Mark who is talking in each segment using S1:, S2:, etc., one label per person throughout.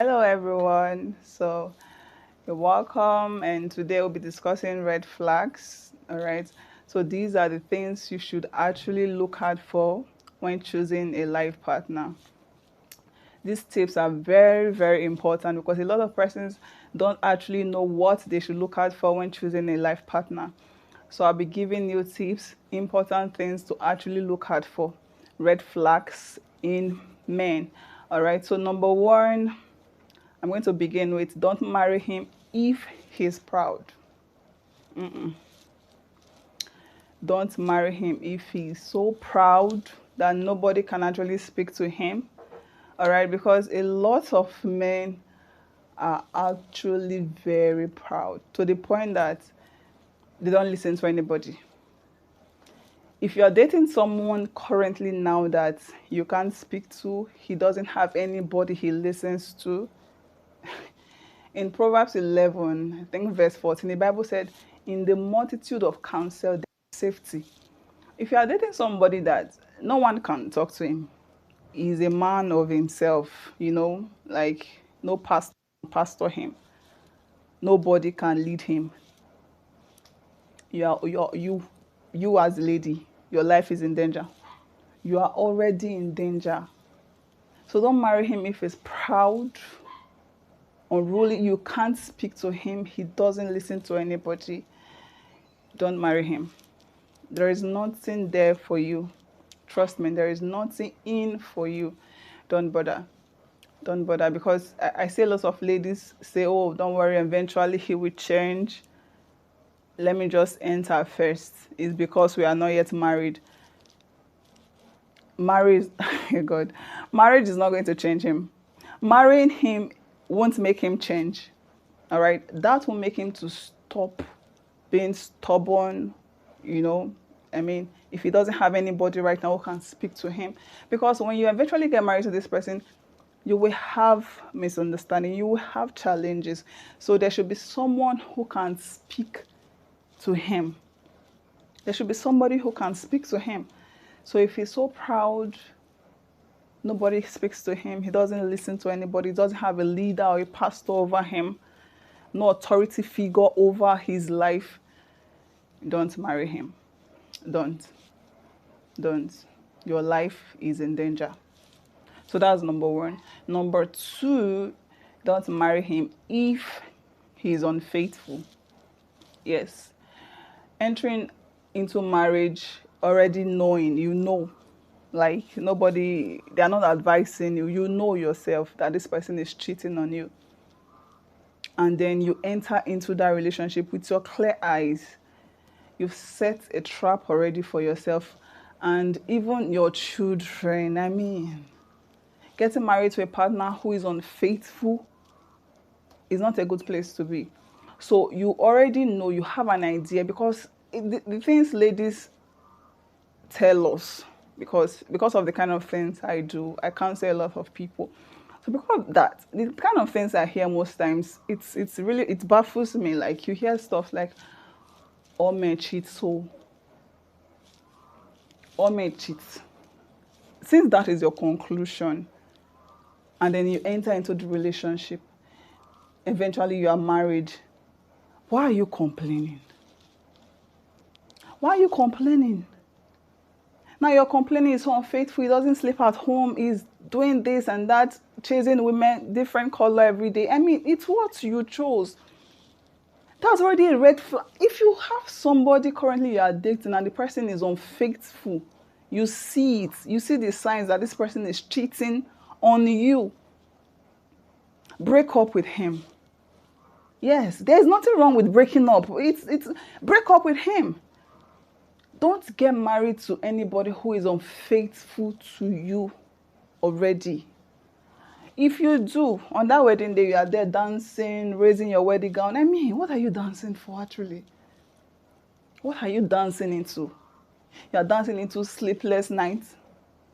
S1: Hello, everyone. You're welcome, and today we'll be discussing red flags. All right. So, these are the things you should actually look out for when choosing a life partner. These tips are very, very important because a lot of persons don't actually know what they should look out for when choosing a life partner. So, I'll be giving you tips, important things to actually look out for, red flags in men. All right. So, number one, I'm going to begin with don't marry him if he's proud. Don't marry him if he's so proud that nobody can actually speak to him. All right, because a lot of men are actually very proud to the point that they don't listen to anybody. If you're dating someone currently now that you can't speak to, he doesn't have anybody he listens to, in Proverbs 11, I think verse 14, the Bible said, in the multitude of counsel, there's safety. If you are dating somebody that no one can talk to him, he's a man of himself, like no pastor him, nobody can lead him. You as a lady, your life is in danger. You are already in danger. So don't marry him if he's proud, unruly. You can't speak to him. He doesn't listen to anybody. Don't marry him. There is nothing there for you. Trust me, there is nothing in for you. Don't bother. Don't bother, because I see lots of ladies say, oh, don't worry, eventually he will change. Let me just enter first. It's because we are not yet married. Marriage, God, marriage is not going to change him. Marrying him won't make him change. All right, that will make him to stop being stubborn. you know if he doesn't have anybody right now who can speak to him, because when you eventually get married to this person, you will have misunderstanding, you will have challenges. So there should be someone who can speak to him. There should be somebody who can speak to him. So if he's so proud, nobody speaks to him, he doesn't listen to anybody, he doesn't have a leader or a pastor over him, no authority figure over his life, don't marry him. Don't. Don't. Your life is in danger. So that's number one. Number two, don't marry him if he's unfaithful. Yes. Entering into marriage already knowing, like nobody, they're not advising you, you know yourself that this person is cheating on you. And then you enter into that relationship with your clear eyes. You've set a trap already for yourself and even your children. Getting married to a partner who is unfaithful is not a good place to be. So you already know, you have an idea, because the things ladies tell us, because of the kind of things I do, I counsel a lot of people. So because of that, the kind of things I hear most times, it's really, it baffles me. Like you hear stuff like, all men cheat, so all men cheat. Since that is your conclusion, and then you enter into the relationship, eventually you are married, why are you complaining? Why are you complaining? Now you're complaining he's so unfaithful, he doesn't sleep at home, he's doing this and that, chasing women, different color every day. It's what you chose. That's already a red flag. If you have somebody currently you are dating and the person is unfaithful, you see it. You see the signs that this person is cheating on you. Break up with him. Yes, there's nothing wrong with breaking up. It's break up with him. Don't get married to anybody who is unfaithful to you already. If you do, on that wedding day, you are there dancing, raising your wedding gown. What are you dancing for actually? What are you dancing into? You are dancing into sleepless nights,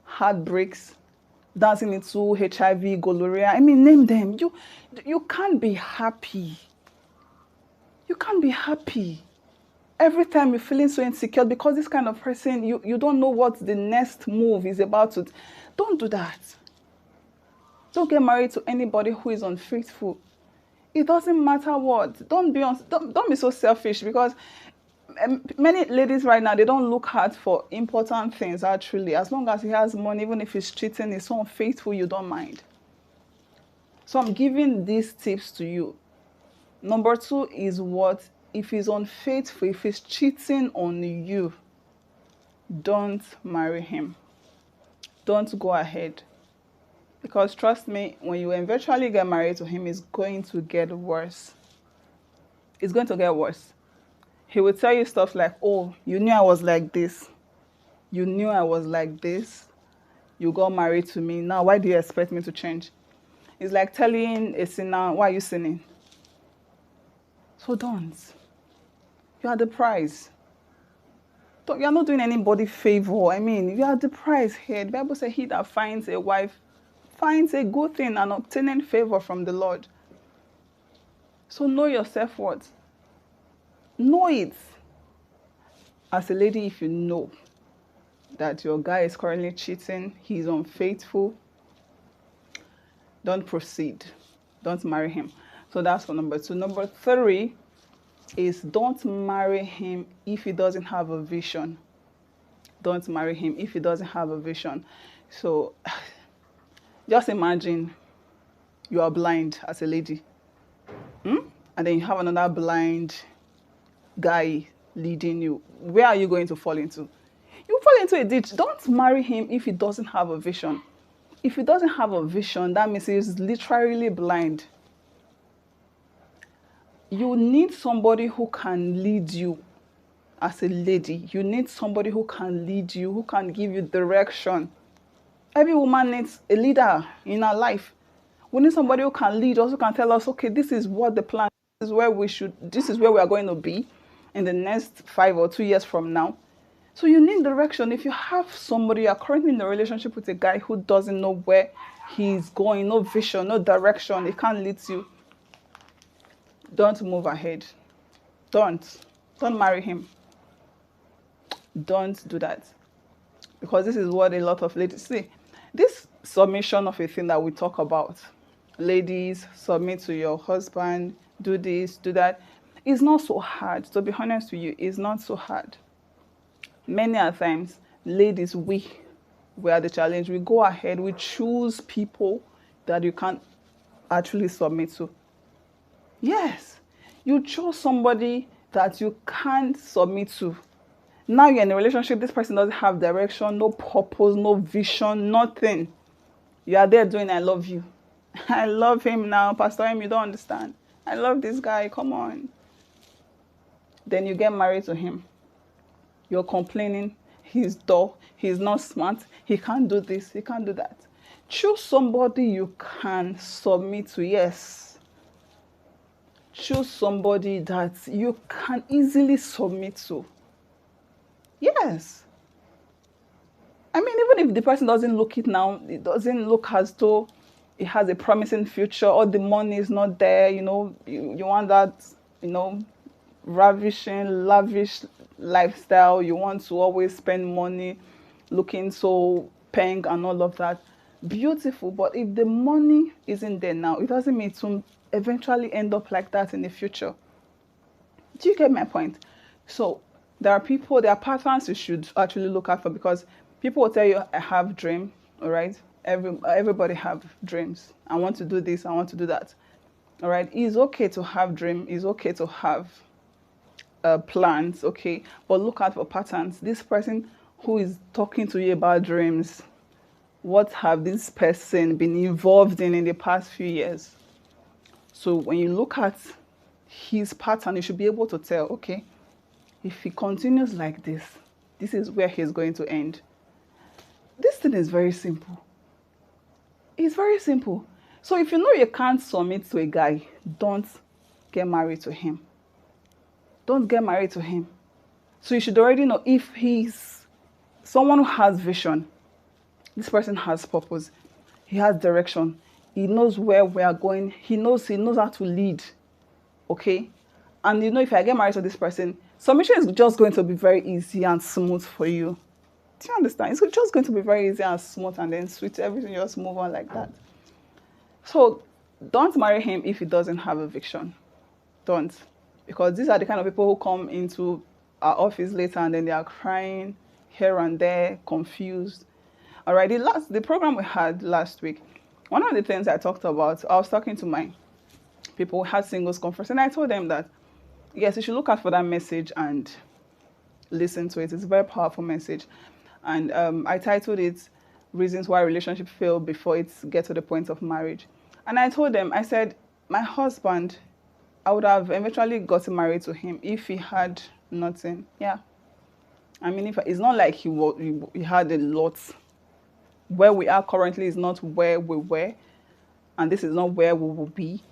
S1: heartbreaks, dancing into HIV, gonorrhea. Name them. You can't be happy. You can't be happy. Every time you're feeling so insecure because this kind of person, you don't know what the next move is about to. Don't do that. Don't get married to anybody who is unfaithful. It doesn't matter what. Don't be so selfish, because many ladies right now, they don't look hard for important things actually. As long as he has money, even if he's cheating, he's so unfaithful, you don't mind. So I'm giving these tips to you. Number 2 is what? If he's unfaithful, if he's cheating on you, don't marry him. Don't go ahead. Because trust me, when you eventually get married to him, it's going to get worse. It's going to get worse. He will tell you stuff like, oh, you knew I was like this. You knew I was like this. You got married to me. Now, why do you expect me to change? It's like telling a sinner, why are you sinning? So don't. You are the prize. You're not doing anybody favor. I mean, you are the prize here. The Bible says he that finds a wife finds a good thing and obtaining favor from the Lord. So know your self-worth. Know it. As a lady, if you know that your guy is currently cheating, he's unfaithful, don't proceed. Don't marry him. So that's for number 2. Number 3 is don't marry him if he doesn't have a vision. Don't marry him if he doesn't have a vision. So just imagine you are blind as a lady. And then you have another blind guy leading you. Where are you going to fall into? You fall into a ditch. Don't marry him if he doesn't have a vision. If he doesn't have a vision, that means he's literally blind. You need somebody who can lead you as a lady. You need somebody who can lead you, who can give you direction. Every woman needs a leader in her life. We need somebody who can lead us, who can tell us, okay, this is what the plan, this is where we are going to be in the next 5 or 2 years from now. So you need direction. If you have somebody, you are currently in a relationship with a guy who doesn't know where he's going, no vision, no direction, he can't lead you, don't move ahead. Don't marry him. Don't do that. Because this is what a lot of ladies see. This submission of a thing that we talk about, ladies, submit to your husband, do this, do that, is not so hard. To be honest with you, it's not so hard. Many a times, ladies, we are the challenge. We go ahead, we choose people that you can't actually submit to. Yes, you chose somebody that you can't submit to. Now you're in a relationship, this person doesn't have direction, no purpose, no vision, nothing. You are there doing, I love you. I love him now. Pastor M, you don't understand. I love this guy, come on. Then you get married to him. You're complaining, he's dull, he's not smart, he can't do this, he can't do that. Choose somebody you can submit to, yes. Choose somebody that you can easily submit to. Yes. I mean, even if the person doesn't look it now, it doesn't look as though it has a promising future, or the money is not there, you want that, ravishing, lavish lifestyle. You want to always spend money, looking so pink and all of that. Beautiful, but if the money isn't there now, it doesn't mean to eventually end up like that in the future. Do you get my point? So there are patterns you should actually look out for, because people will tell you, I have dream, all right? Everybody have dreams. I want to do this, I want to do that. All right, it's okay to have dream, it's okay to have plans, okay, but look out for patterns. This person who is talking to you about dreams, what have this person been involved in the past few years? So when you look at his pattern, you should be able to tell, okay, if he continues like this, this is where he's going to end. This thing is very simple. It's very simple. So if you know you can't submit to a guy, don't get married to him. Don't get married to him. So you should already know if he's someone who has vision. This person has purpose. He has direction. He knows where we are going. He knows how to lead. Okay? And if I get married to this person, submission is just going to be very easy and smooth for you. Do you understand? It's just going to be very easy and smooth, and then sweet, everything just move on like that. So don't marry him if he doesn't have a vision. Don't. Because these are the kind of people who come into our office later and then they are crying here and there, confused. All right, the program we had last week, one of the things I talked about, I was talking to my people who had singles conference, and I told them that, yes, you should look out for that message and listen to it. It's a very powerful message. And I titled it Reasons Why Relationships Fail Before It Gets to the Point of Marriage. And I told them, I said, my husband, I would have eventually gotten married to him if he had nothing. Yeah. I mean, if it's not like he had a lot. Where we are currently is not where we were, and this is not where we will be.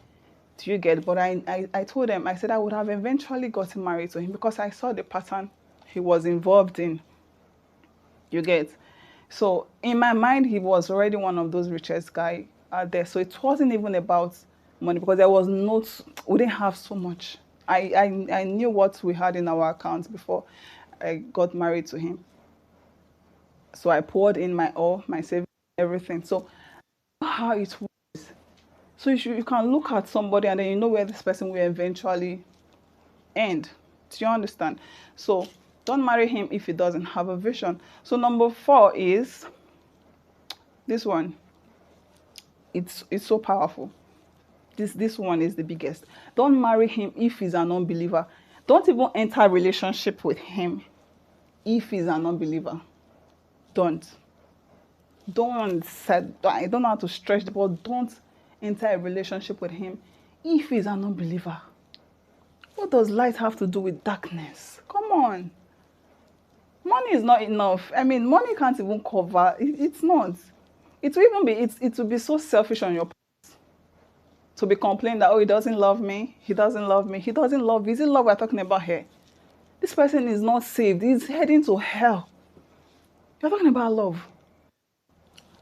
S1: Do you get? But I told them, I said I would have eventually gotten married to him because I saw the pattern he was involved in. You get? So in my mind, he was already one of those richest guy out there. So it wasn't even about money because there was not, we didn't have so much. I knew what we had in our accounts before I got married to him. So I poured in my all, my savings, everything. So how it was. So you can look at somebody and then you know where this person will eventually end. Do you understand? So don't marry him if he doesn't have a vision. So number 4 is this one. It's so powerful. This one is the biggest. Don't marry him if he's an unbeliever. Don't even enter a relationship with him if he's an unbeliever. Don't. I don't know how to stretch the ball. Don't enter a relationship with him if he's an unbeliever. What does light have to do with darkness? Come on. Money is not enough. I mean, money can't even cover. It's not. It will even be, it will be so selfish on your part to be complaining that, oh, he doesn't love me. He doesn't love me. He doesn't love me. Is it love we're talking about here? This person is not saved. He's heading to hell. You're talking about love.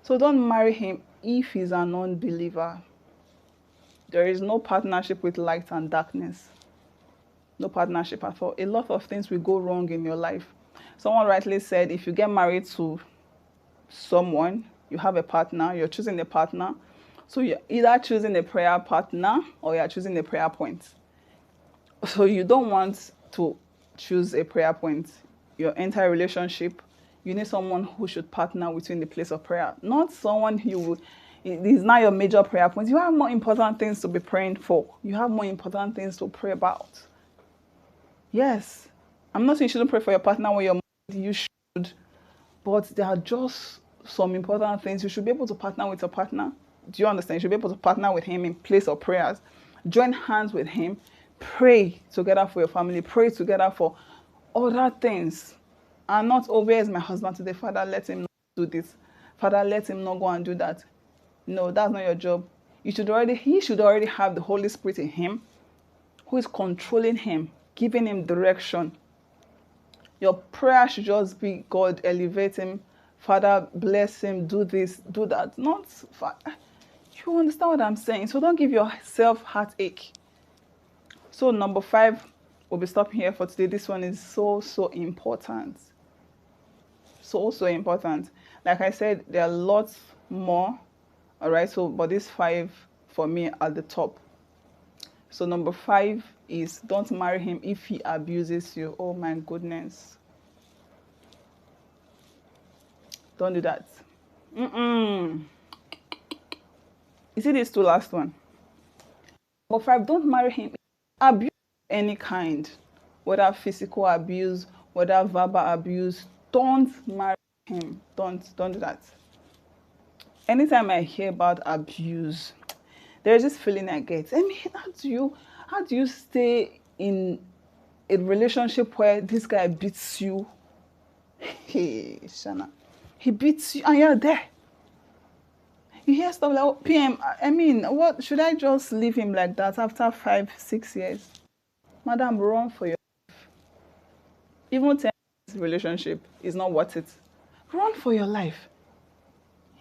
S1: So don't marry him if he's an unbeliever. There is no partnership with light and darkness. No partnership at all. A lot of things will go wrong in your life. Someone rightly said, if you get married to someone, you have a partner, you're choosing a partner. So you're either choosing a prayer partner or you're choosing a prayer point. So you don't want to choose a prayer point. Your entire relationship, you need someone who should partner with you in the place of prayer. Not someone who is not your major prayer point. You have more important things to be praying for. You have more important things to pray about. Yes. I'm not saying you shouldn't pray for your partner when you're married. You should. But there are just some important things. You should be able to partner with your partner. Do you understand? You should be able to partner with him in place of prayers. Join hands with him. Pray together for your family. Pray together for other things. And not, oh, where is my husband today? Father, let him not do this. Father, let him not go and do that. No, that's not your job. He should already have the Holy Spirit in him who is controlling him, giving him direction. Your prayer should just be, God, elevate him. Father, bless him. Do this, do that. Not, you understand what I'm saying? So don't give yourself heartache. So number 5, we'll be stopping here for today. This one is so important. So important. Like I said, there are lots more. All right. So, but these 5 for me are the top. So number 5 is don't marry him if he abuses you. Oh my goodness. Don't do that. You see these 2 last one. Number 5, don't marry him. Abuse of any kind, whether physical abuse, whether verbal abuse, don't marry him. Don't do that. Anytime I hear about abuse, there's this feeling I get. I mean, how do you stay in a relationship where this guy beats you? Hey, Shana. He beats you and you're there. You hear stuff like, oh, PM, I mean, what should I just leave him like that after 5, 6 years? Madam, run for your life. Even 10 years relationship is not worth it. Run for your life.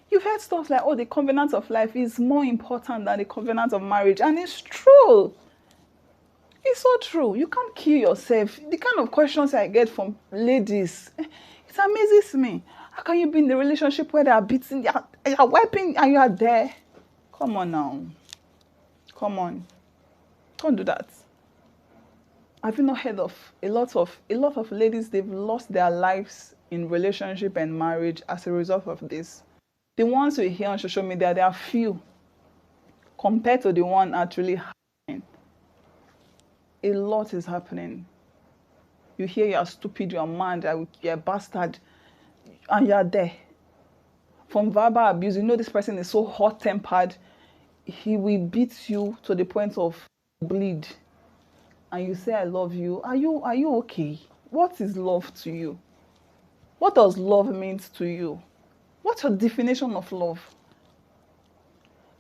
S1: You've heard stuff like, oh, the covenant of life is more important than the covenant of marriage. And it's true. It's so true. You can't kill yourself. The kind of questions I get from ladies, it amazes me. How can you be in the relationship where they are beating, they are wiping, and you are there? Come on now. Come on. Don't do that. Have you not heard of a lot of ladies, they've lost their lives in relationship and marriage as a result of this? The ones we hear on social media, they are few compared to the one actually happening. A lot is happening. You hear you're stupid, you're mad, you're a bastard, and you're there. From verbal abuse, you know this person is so hot-tempered, he will beat you to the point of bleed. And you say, I love you. Are you okay? What is love to you? What does love mean to you? What's your definition of love?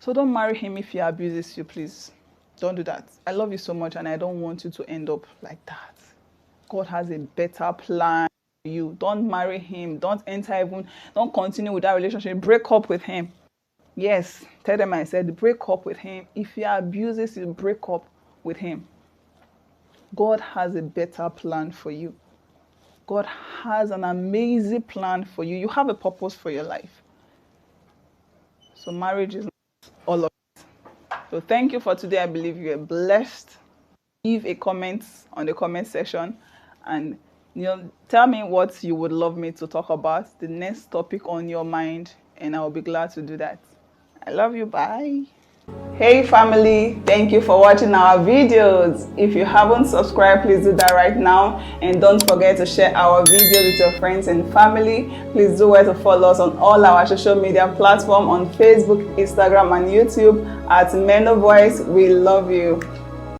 S1: So don't marry him if he abuses you, please. Don't do that. I love you so much and I don't want you to end up like that. God has a better plan for you. Don't marry him. Don't continue with that relationship. Break up with him. Yes, tell them I said break up with him. If he abuses you, break up with him. God has a better plan for you. God has an amazing plan for you. You have a purpose for your life. So marriage is not all of it. So thank you for today. I believe you are blessed. Leave a comment on the comment section and tell me what you would love me to talk about, the next topic on your mind, and I'll be glad to do that. I love you. Bye. Hey family, thank you for watching our videos. If you haven't subscribed, please do that right now, and don't forget to share our videos with your friends and family. Please do well to follow us on all our social media platforms on Facebook, Instagram and YouTube at Men of Voice. We love you.